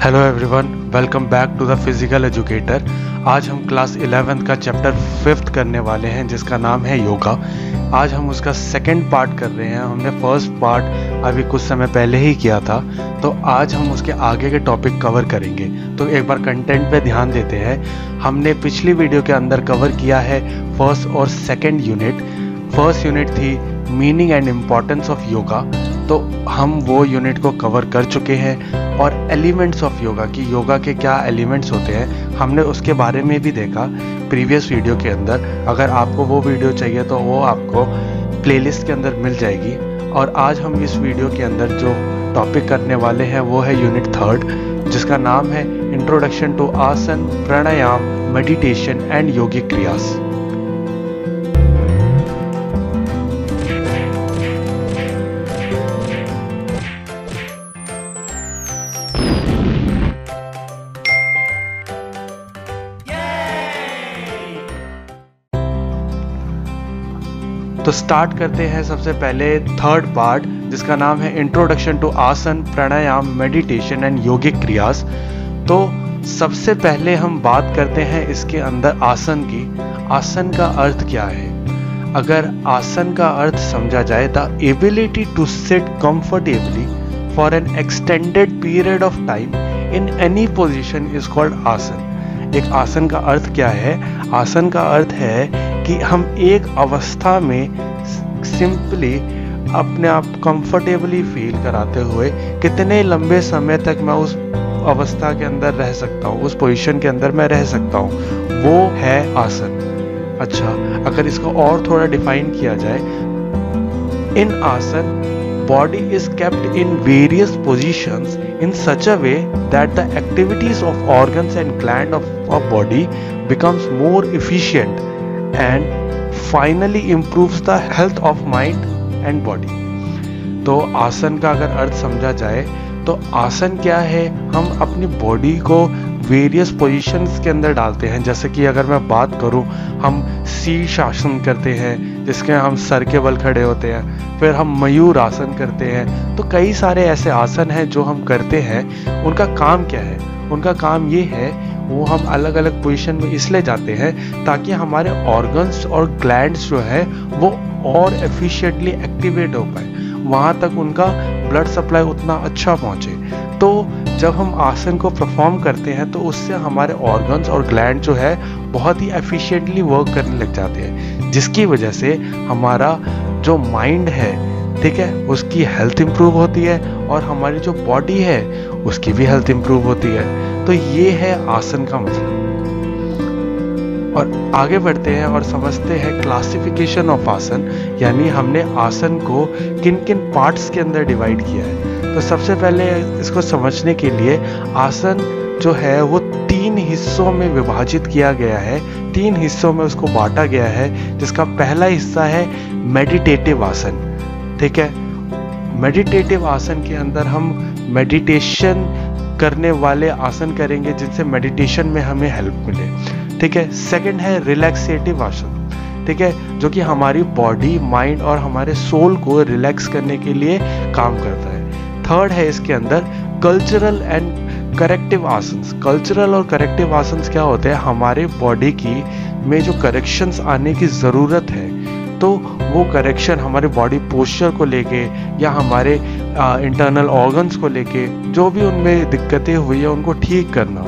Hello everyone, welcome back to the physical educator. आज हम class 11th का chapter 5th करने वाले हैं जिसका नाम है योगा। आज हम उसका सेकंड पार्ट कर रहे हैं। हमने फर्स्ट पार्ट अभी कुछ समय पहले ही किया था, तो आज हम उसके आगे के टॉपिक कवर करेंगे। तो एक बार कंटेंट पे ध्यान देते हैं। हमने पिछली वीडियो के अंदर कवर किया है फर्स्ट और सेकेंड यूनिट। फर्स्ट यूनिट थी meaning and importance of yoga, तो हम वो यूनिट को कवर कर चुके हैं। और एलिमेंट्स ऑफ योगा की योगा के क्या एलिमेंट्स होते हैं हमने उसके बारे में भी देखा प्रीवियस वीडियो के अंदर। अगर आपको वो वीडियो चाहिए तो वो आपको प्लेलिस्ट के अंदर मिल जाएगी। और आज हम इस वीडियो के अंदर जो टॉपिक करने वाले हैं वो है यूनिट 3 जिसका नाम है इंट्रोडक्शन टू आसन, प्राणायाम, मेडिटेशन एंड योगिक क्रियास। तो स्टार्ट करते हैं सबसे पहले थर्ड पार्ट जिसका नाम है इंट्रोडक्शन टू आसन, प्राणायाम, मेडिटेशन एंड योगिक क्रियास। तो सबसे पहले हम बात करते हैं इसके अंदर आसन की। आसन का अर्थ क्या है? अगर आसन का अर्थ समझा जाए the ability to sit comfortably for an extended period of time in any position is called asana. एक आसन का अर्थ क्या है? आसन का अर्थ है कि हम एक अवस्था में सिंपली अपने आप कंफर्टेबली फील कराते हुए कितने लंबे समय तक मैं उस अवस्था के अंदर रह सकता हूँ, उस पोजीशन के अंदर मैं रह सकता हूँ, वो है आसन। अच्छा, अगर इसको और थोड़ा डिफाइन किया जाए, इन आसन body is kept in various positions in such a way that the activities of organs and gland of our body becomes more efficient and finally improves the health of mind and body। तो आसन का अगर अर्थ समझा जाए तो आसन क्या है? हम अपनी बॉडी को वेरियस पोजीशंस के अंदर डालते हैं। जैसे कि अगर मैं बात करूं, हम शीर्ष आसन करते हैं जिसके हम सर के बल खड़े होते हैं, फिर हम मयूर आसन करते हैं। तो कई सारे ऐसे आसन हैं जो हम करते हैं। उनका काम क्या है? उनका काम ये है, वो हम अलग अलग पोजीशन में इसलिए जाते हैं ताकि हमारे ऑर्गन्स और ग्लैंड्स जो है वो और एफिशिएंटली एक्टिवेट हो पाए, वहाँ तक उनका ब्लड सप्लाई उतना अच्छा पहुँचे। तो जब हम आसन को परफॉर्म करते हैं तो उससे हमारे ऑर्गन्स और ग्लैंड जो है बहुत ही एफिशिएंटली वर्क करने लग जाते हैं, जिसकी वजह से हमारा जो माइंड है, ठीक है, उसकी हेल्थ इंप्रूव होती है और हमारी जो बॉडी है उसकी भी हेल्थ इंप्रूव होती है। तो ये है आसन का मतलब। और आगे बढ़ते हैं और समझते हैं क्लासिफिकेशन ऑफ आसन, यानी हमने आसन को किन किन पार्ट्स के अंदर डिवाइड किया है। तो सबसे पहले इसको समझने के लिए आसन जो है वो 3 हिस्सों में विभाजित किया गया है, 3 हिस्सों में उसको बांटा गया है। जिसका पहला हिस्सा है मेडिटेटिव आसन, ठीक है। मेडिटेटिव आसन के अंदर हम मेडिटेशन करने वाले आसन करेंगे जिनसे मेडिटेशन में हमें हेल्प मिले, ठीक है। सेकंड है रिलैक्सेटिव आसन, ठीक है, जो कि हमारी बॉडी, माइंड और हमारे सोल को रिलैक्स करने के लिए काम करता है। थर्ड है इसके अंदर cultural and corrective asanas. Cultural और करेक्टिव आसन्स क्या होते हैं? हमारे बॉडी की में जो करेक्शंस आने की ज़रूरत है, तो वो करेक्शन हमारे बॉडी पोस्चर को लेके या हमारे इंटरनल ऑर्गन्स को लेके जो भी उनमें दिक्कतें हुई है उनको ठीक करना,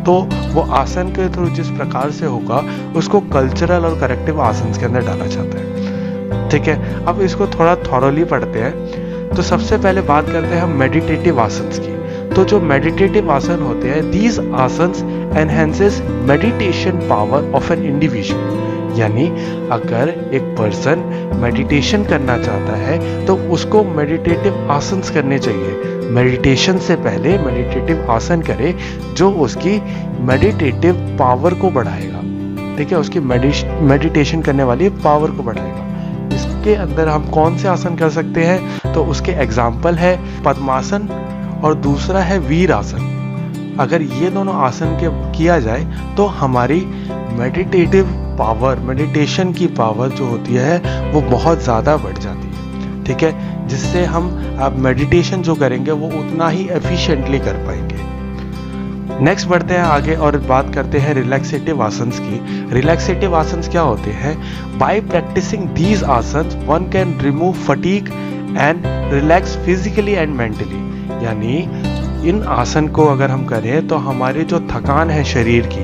तो वो आसन के थ्रू जिस प्रकार से होगा उसको कल्चरल और करेक्टिव आसन्स के अंदर डाला जाता है, ठीक है। अब इसको थोड़ा थॉरोली पढ़ते हैं। तो सबसे पहले बात करते हैं हम मेडिटेटिव आसन्स की। तो जो मेडिटेटिव आसन होते हैं, these asanas enhances meditation power of an individual. यानी अगर एक पर्सन मेडिटेशन करना चाहता है तो उसको मेडिटेटिव आसन्स करने चाहिए। मेडिटेशन से पहले मेडिटेटिव आसन करे जो उसकी मेडिटेटिव पावर को बढ़ाएगा, ठीक है, उसकी मेडिटेशन करने वाली पावर को बढ़ाएगा। इसके अंदर हम कौन से आसन कर सकते हैं? तो उसके एग्जाम्पल है पद्मासन और दूसरा है वीर आसन। अगर ये दोनों आसन के किया जाए तो हमारी मेडिटेटिव पावर, मेडिटेशन की पावर जो होती है वो बहुत ज़्यादा बढ़ जाती है, ठीक है, जिससे हम अब मेडिटेशन जो करेंगे वो उतना ही एफिशिएंटली कर पाएंगे। नेक्स्ट बढ़ते हैं आगे और बात करते हैं रिलैक्सेटिव आसन्स की। रिलैक्सेटिव आसन्स क्या होते हैं? By practicing these asanas one can remove fatigue and relax physically and mentally. यानी इन आसन को अगर हम करें तो हमारी जो थकान है शरीर की,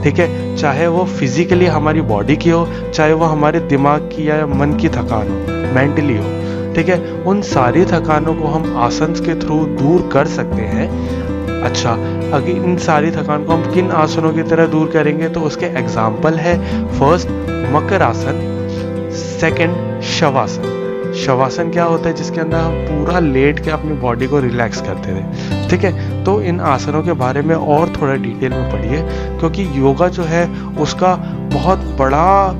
ठीक है, चाहे वो फिजिकली हमारी बॉडी की हो, चाहे वो हमारे दिमाग की या मन की थकान हो, मेंटली हो, ठीक है, उन सारी थकानों को हम आसन के थ्रू दूर कर सकते हैं। अच्छा, अगर इन सारी थकान को हम किन आसनों की तरह दूर करेंगे तो उसके एग्जाम्पल है, फर्स्ट मकर आसन, सेकंड शवासन। शवासन क्या होता है? जिसके अंदर हम पूरा लेट के अपनी बॉडी को रिलैक्स करते थे, ठीक है। तो इन आसनों के बारे में और थोड़ा डिटेल में पढ़िए, क्योंकि योगा जो है उसका बहुत बड़ा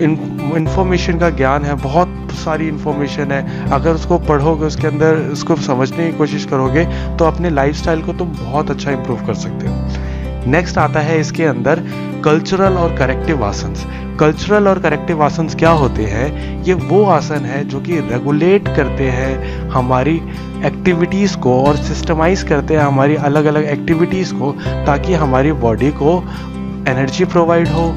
इंफॉर्मेशन का ज्ञान है, बहुत सारी इंफॉर्मेशन है। अगर उसको पढ़ोगे, उसके अंदर उसको समझने की कोशिश करोगे तो अपने लाइफस्टाइल को तुम बहुत अच्छा इंप्रूव कर सकते हो। नेक्स्ट आता है इसके अंदर कल्चरल और करेक्टिव आसन्स। कल्चरल और करेक्टिव आसन्स क्या होते हैं? ये वो आसन है जो कि रेगुलेट करते हैं हमारी एक्टिविटीज़ को और सिस्टमाइज करते हैं हमारी अलग अलग एक्टिविटीज़ को, ताकि हमारी बॉडी को एनर्जी प्रोवाइड हो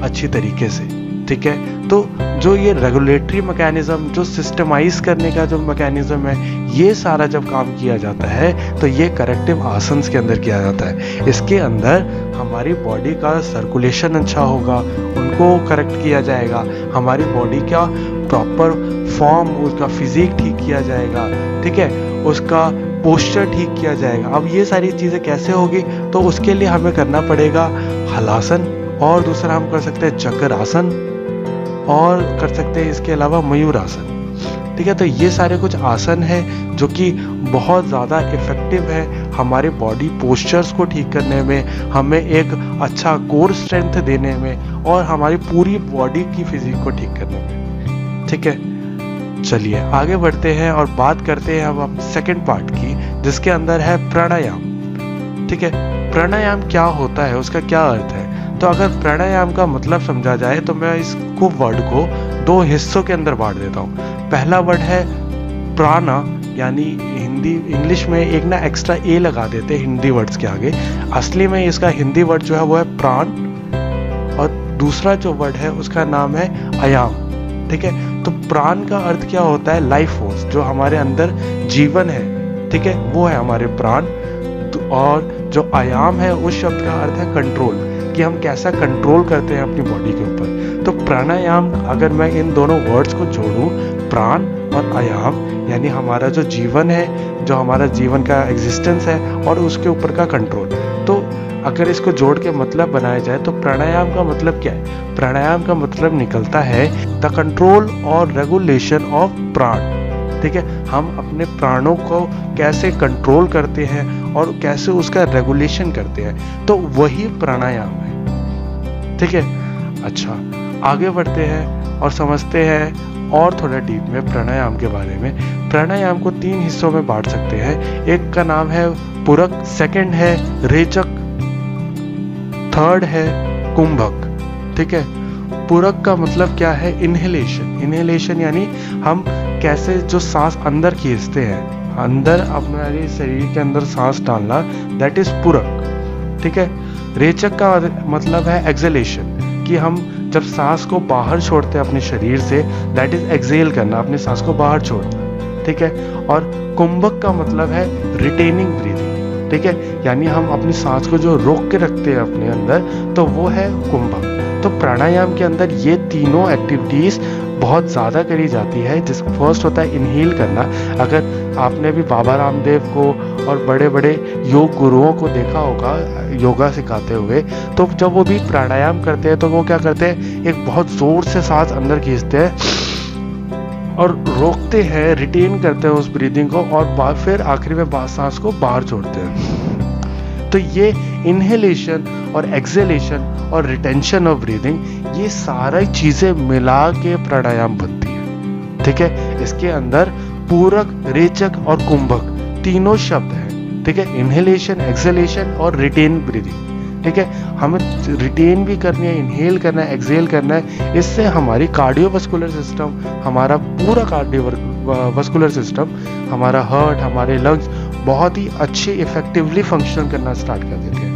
अच्छी तरीके से, ठीक है। तो जो ये रेगुलेटरी मैकेनिज्म, जो सिस्टमाइज करने का जो मैकेनिज्म है, ये सारा जब काम किया जाता है तो ये करेक्टिव आसन्स के अंदर किया जाता है। इसके अंदर हमारी बॉडी का सर्कुलेशन अच्छा होगा, उनको करेक्ट किया जाएगा, हमारी बॉडी का प्रॉपर फॉर्म, उसका फिजिक ठीक किया जाएगा, ठीक है, उसका पोस्चर ठीक किया जाएगा। अब ये सारी चीज़ें कैसे होगी? तो उसके लिए हमें करना पड़ेगा हलासन, और दूसरा हम कर सकते हैं चक्र आसन, और कर सकते हैं इसके अलावा मयूर आसन, ठीक है। तो ये सारे कुछ आसन हैं जो कि बहुत ज़्यादा इफ़ेक्टिव है हमारे बॉडी पोस्चर्स को ठीक करने में, हमें एक अच्छा कोर स्ट्रेंथ देने में, और हमारी पूरी बॉडी की फिजिक को ठीक करने में, ठीक है। चलिए आगे बढ़ते हैं और बात करते हैं अब सेकंड पार्ट की, जिसके अंदर है प्राणायाम, ठीक है। प्राणायाम क्या होता है, उसका क्या अर्थ है? तो अगर प्राणायाम का मतलब समझा जाए तो मैं इसको वर्ड को दो हिस्सों के अंदर बांट देता हूँ। पहला वर्ड है प्राणा, यानी हिंदी इंग्लिश में एक ना एक्स्ट्रा ए लगा देते हैं हिंदी वर्ड्स के आगे, असली में इसका हिंदी वर्ड जो है वो है प्राण, और दूसरा जो वर्ड है उसका नाम है आयाम, ठीक है। तो प्राण का अर्थ क्या होता है? लाइफ फोर्स, जो हमारे अंदर जीवन है, ठीक है, वो है हमारे प्राण। और जो आयाम है उस शब्द का अर्थ है कंट्रोल, कि हम कैसा कंट्रोल करते हैं अपनी बॉडी के ऊपर। तो प्राणायाम, अगर मैं इन दोनों वर्ड्स को जोड़ूं, प्राण और आयाम, यानी हमारा जो जीवन है, जो हमारा जीवन का एग्जिस्टेंस है, और उसके ऊपर का कंट्रोल। तो अगर इसको जोड़ के मतलब बनाया जाए तो प्राणायाम का मतलब क्या है? प्राणायाम का मतलब निकलता है द कंट्रोल और रेगुलेशन ऑफ प्राण, ठीक है। हम अपने प्राणों को कैसे कंट्रोल करते हैं और कैसे उसका रेगुलेशन करते हैं, तो वही प्राणायाम है, ठीक है। अच्छा, आगे बढ़ते हैं और समझते हैं और थोड़ा डीप में प्राणायाम के बारे में। प्राणायाम को तीन हिस्सों में बांट सकते हैं। एक का नाम है पूरक, सेकंड है रेचक, थर्ड है कुंभक, ठीक है। पूरक का मतलब क्या है? इनहेलेशन। इनहेलेशन यानी हम कैसे जो सांस अंदर खींचते हैं, अंदर अपने शरीर के अंदर सांस डालना, दैट इज पूरक, ठीक है। रेचक का मतलब है एक्सेलेशन, कि हम जब सांस को बाहर छोड़ते हैं अपने शरीर से, दैट इज एक्सेल करना, अपनी सांस को बाहर छोड़ना, ठीक है। और कुंभक का मतलब है रिटेनिंग ब्रीदिंग, ठीक है, यानी हम अपनी सांस को जो रोक के रखते हैं अपने अंदर, तो वो है कुंभक। तो प्राणायाम के अंदर ये तीनों एक्टिविटीज बहुत ज़्यादा करी जाती है। जिस फर्स्ट होता है इनहेल करना। अगर आपने भी बाबा रामदेव को और बड़े बड़े योग गुरुओं को देखा होगा योगा सिखाते हुए, तो जब वो भी प्राणायाम करते हैं तो वो क्या करते हैं, एक बहुत ज़ोर से सांस अंदर खींचते हैं और रोकते हैं, रिटेन करते हैं उस ब्रीदिंग को, और फिर आखिरी में सांस को बाहर छोड़ते हैं। तो ये इनहेलेशन और एक्सेलेशन और रिटेंशन ऑफ ब्रीदिंग, ये सारी चीज़ें मिला के प्राणायाम बनती है, ठीक है। इसके अंदर पूरक, रेचक और कुंभक तीनों शब्द हैं, ठीक है। इनहेलेशन, एक्सेलेशन और रिटेन ब्रीदिंग, ठीक है। हमें रिटेन भी करनी है, इनहेल करना है, एक्सेल करना है। इससे हमारी कार्डियोवास्कुलर सिस्टम, हमारा पूरा कार्डियोवास्कुलर सिस्टम, हमारा हार्ट, हमारे लंग्स बहुत ही अच्छे इफेक्टिवली फंक्शन करना स्टार्ट कर देते हैं।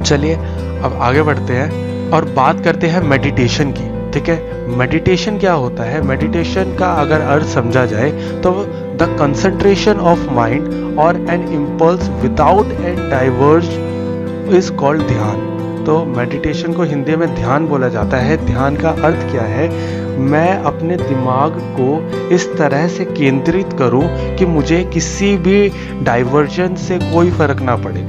चलिए अब आगे बढ़ते हैं और बात करते हैं मेडिटेशन की। ठीक है, मेडिटेशन क्या होता है? मेडिटेशन का अगर अर्थ समझा जाए तो द कंसंट्रेशन ऑफ माइंड और an impulse without an diverge is called ध्यान। तो मेडिटेशन को हिंदी में ध्यान बोला जाता है। ध्यान का अर्थ क्या है? मैं अपने दिमाग को इस तरह से केंद्रित करूं कि मुझे किसी भी डाइवर्जन से कोई फर्क ना पड़े,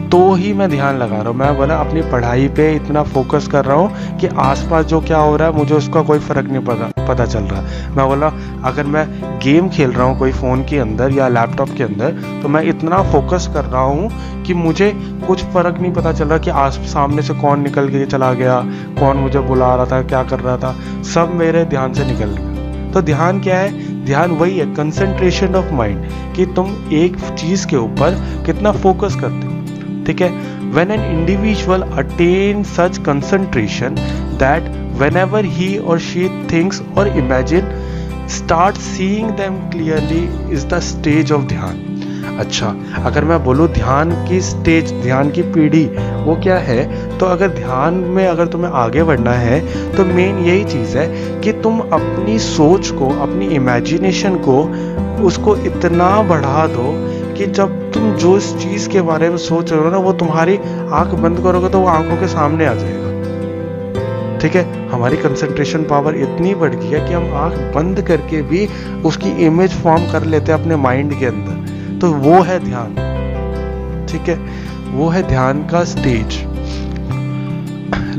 तो ही मैं ध्यान लगा रहा हूँ। मैं बोला अपनी पढ़ाई पे इतना फोकस कर रहा हूँ कि आसपास जो क्या हो रहा है मुझे उसका कोई फर्क नहीं पता चल रहा। मैं बोला अगर मैं गेम खेल रहा हूँ कोई फ़ोन के अंदर या लैपटॉप के अंदर, तो मैं इतना फोकस कर रहा हूँ कि मुझे कुछ फ़र्क नहीं पता चल रहा कि सामने से कौन निकल के चला गया, कौन मुझे बुला रहा था, क्या कर रहा था, सब मेरे ध्यान से निकल गया। तो ध्यान क्या है? ध्यान वही है, कंसंट्रेशन ऑफ माइंड, कि तुम एक चीज़ के ऊपर कितना फोकस करते हो। ठीक है, when an individual attains such concentration that whenever he or she thinks or imagine start seeing them clearly is the stage of ध्यान। अच्छा, अगर मैं बोलूँ ध्यान की स्टेज, ध्यान की पीढ़ी वो क्या है, तो अगर ध्यान में अगर तुम्हें आगे बढ़ना है तो मेन यही चीज़ है कि तुम अपनी सोच को, अपनी इमेजिनेशन को, उसको इतना बढ़ा दो कि जब तुम जो इस चीज़ के बारे में सोच रहे हो ना, वो तुम्हारी आंख बंद करोगे तो वो आंखों के सामने आ जाएगा। ठीक है, हमारी कंसंट्रेशन पावर इतनी बढ़ गई है कि हम आंख बंद करके भी उसकी इमेज फॉर्म कर लेते हैं अपने माइंड के अंदर। तो वो है ध्यान। ठीक है, वो है ध्यान का स्टेज।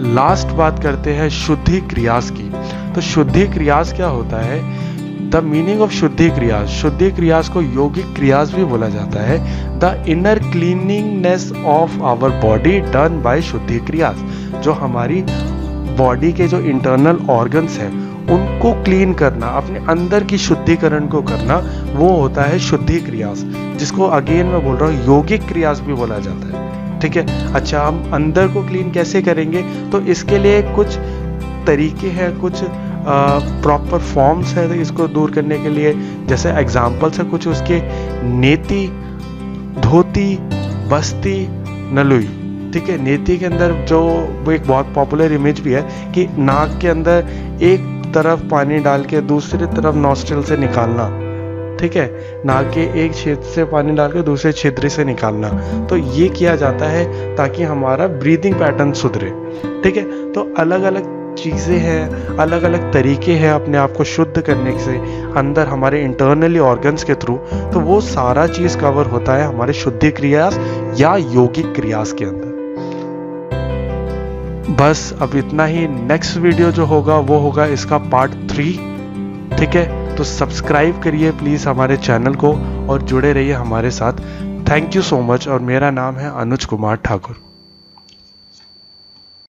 लास्ट बात करते हैं शुद्धि क्रियास की। तो शुद्धि क्रियास क्या होता है? द मीनिंग ऑफ शुद्धि क्रियास। शुद्धि क्रियास को योगिक क्रियास भी बोला जाता है। The inner cleaningness of our body done by shuddhi क्रियास। जो हमारी बॉडी के जो इंटरनल ऑर्गन्स हैं उनको क्लीन करना, अपने अंदर की शुद्धिकरण को करना, वो होता है शुद्धि क्रियास, जिसको अगेन मैं बोल रहा हूँ योगिक क्रियास भी बोला जाता है। ठीक है, अच्छा हम अंदर को क्लीन कैसे करेंगे? तो इसके लिए कुछ तरीके हैं, कुछ प्रॉपर फॉर्म्स है इसको दूर करने के लिए। जैसे एग्जाम्पल्स है कुछ उसके, नेति, धोती, बस्ती, नलुई। ठीक है, नेति के अंदर जो वो एक बहुत पॉपुलर इमेज भी है कि नाक के अंदर एक तरफ पानी डाल के दूसरी तरफ नॉस्ट्रिल से निकालना। ठीक है, नाक के एक छेद से पानी डाल के दूसरे छिद्र से निकालना। तो ये किया जाता है ताकि हमारा ब्रीदिंग पैटर्न सुधरे। ठीक है, तो अलग अलग चीज़ें हैं, अलग अलग तरीके हैं अपने आप को शुद्ध करने से अंदर हमारे इंटरनली ऑर्गन्स के थ्रू। तो वो सारा चीज़ कवर होता है हमारे शुद्धि क्रियास या योगिक क्रियास के अंदर। बस अब इतना ही। नेक्स्ट वीडियो जो होगा वो होगा इसका पार्ट 3। ठीक है, तो सब्सक्राइब करिए प्लीज़ हमारे चैनल को और जुड़े रहिए हमारे साथ। Thank you so much. और मेरा नाम है अनुज कुमार ठाकुर।